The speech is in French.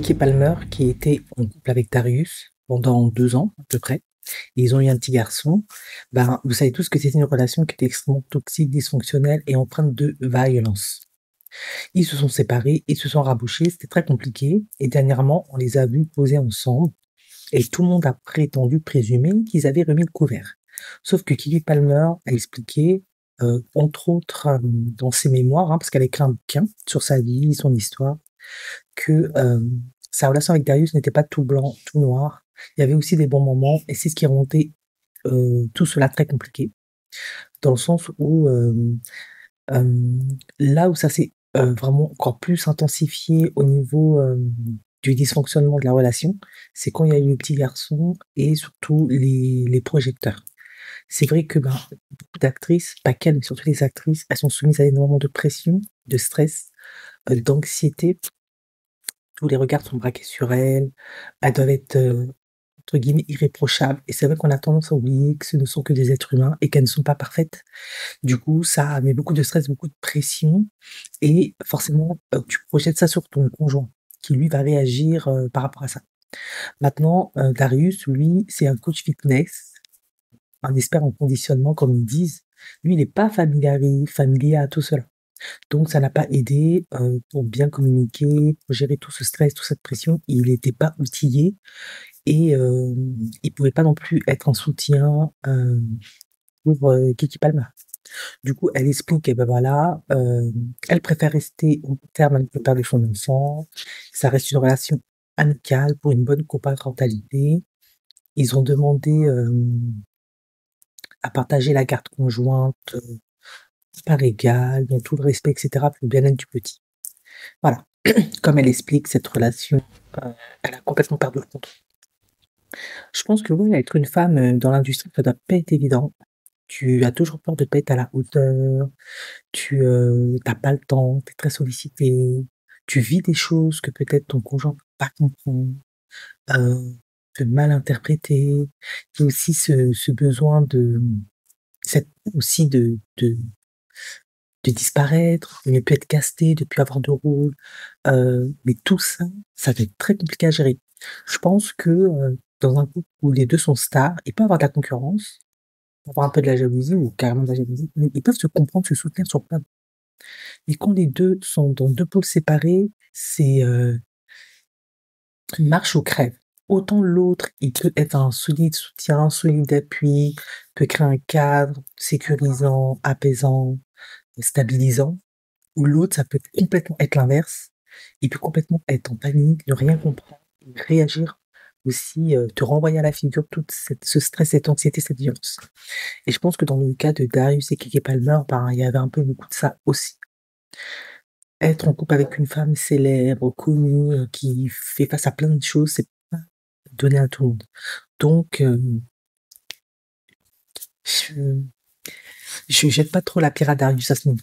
Keke Palmer qui était en couple avec Darius pendant 2 ans à peu près. Et ils ont eu un petit garçon. Ben, vous savez tous que c'était une relation qui était extrêmement toxique, dysfonctionnelle et empreinte de violence. Ils se sont séparés, ils se sont rabouchés, c'était très compliqué. Et dernièrement, on les a vus poser ensemble et tout le monde a prétendu, présumé qu'ils avaient remis le couvert. Sauf que Keke Palmer a expliqué, entre autres, dans ses mémoires, parce qu'elle a écrit un bouquin sur sa vie, son histoire, que sa relation avec Darius n'était pas tout blanc, tout noir. Il y avait aussi des bons moments et c'est ce qui rendait tout cela très compliqué. Dans le sens où là où ça s'est vraiment encore plus intensifié au niveau du dysfonctionnement de la relation, c'est quand il y a eu le petit garçon et surtout les projecteurs. C'est vrai que ben, beaucoup d'actrices, pas qu'elles, mais surtout les actrices, elles sont soumises à énormément de pression, de stress, d'anxiété. Tous les regards sont braqués sur elles. Elles doivent être, entre guillemets «irréprochables» et c'est vrai qu'on a tendance à oublier que ce ne sont que des êtres humains et qu'elles ne sont pas parfaites. Du coup, ça met beaucoup de stress, beaucoup de pression et forcément, tu projettes ça sur ton conjoint qui lui va réagir, par rapport à ça. Maintenant, Darius, lui, c'est un coach fitness, un expert en conditionnement comme ils disent. Lui, il est pas familier à tout cela. Donc ça n'a pas aidé, pour bien communiquer, pour gérer tout ce stress, toute cette pression. Il était pas outillé et il pouvait pas non plus être un soutien, pour, Keke Palmer. Du coup, elle explique et ben voilà, elle préfère rester au terme avec le père de son enfant. Ça reste une relation amicale pour une bonne coparentalité. Ils ont demandé, à partager la garde conjointe, par égal, dans tout le respect et cetera, pour le bien-être du petit. Voilà. Comme elle explique cette relation, elle a complètement perdu le contrôle. Je pense que ouais, être une femme, dans l'industrie, ça doit pas être évident. Tu as toujours peur de pas être à la hauteur, tu pas le temps, tu es très sollicitée, tu vis des choses que peut-être ton conjoint peut pas comprendre, heu, peut mal interpréter. Il y a aussi ce besoin de, cette aussi de disparaître, de ne plus être casté, de plus avoir de rôle, mais tout ça, ça va être très compliqué à gérer. Je pense que, dans un couple où les 2 sont stars, il peut y avoir de la concurrence, il peut y avoir un peu de la jalousie ou carrément de la jalousie, mais ils peuvent se comprendre, se soutenir sur plein de, mais quand les 2 sont dans 2 pôles séparés, c'est, marche ou crève. Autant l'autre, il peut être un solide soutien, un solide appui, peut créer un cadre sécurisant, apaisant, stabilisant. Ou l'autre, ça peut complètement être l'inverse. Il peut complètement être en panique, ne rien comprendre et réagir aussi, te renvoyer à la figure toute ce stress, cette anxiété, cette violence. Et je pense que dans le cas de Darius et Keke Palmer, ben, il y avait un peu beaucoup de ça aussi. Être en couple avec une femme célèbre, connue, qui fait face à plein de choses, c'est pas donné à tout le monde. Donc, je je jette pas trop la pierre à Darius à ce niveau.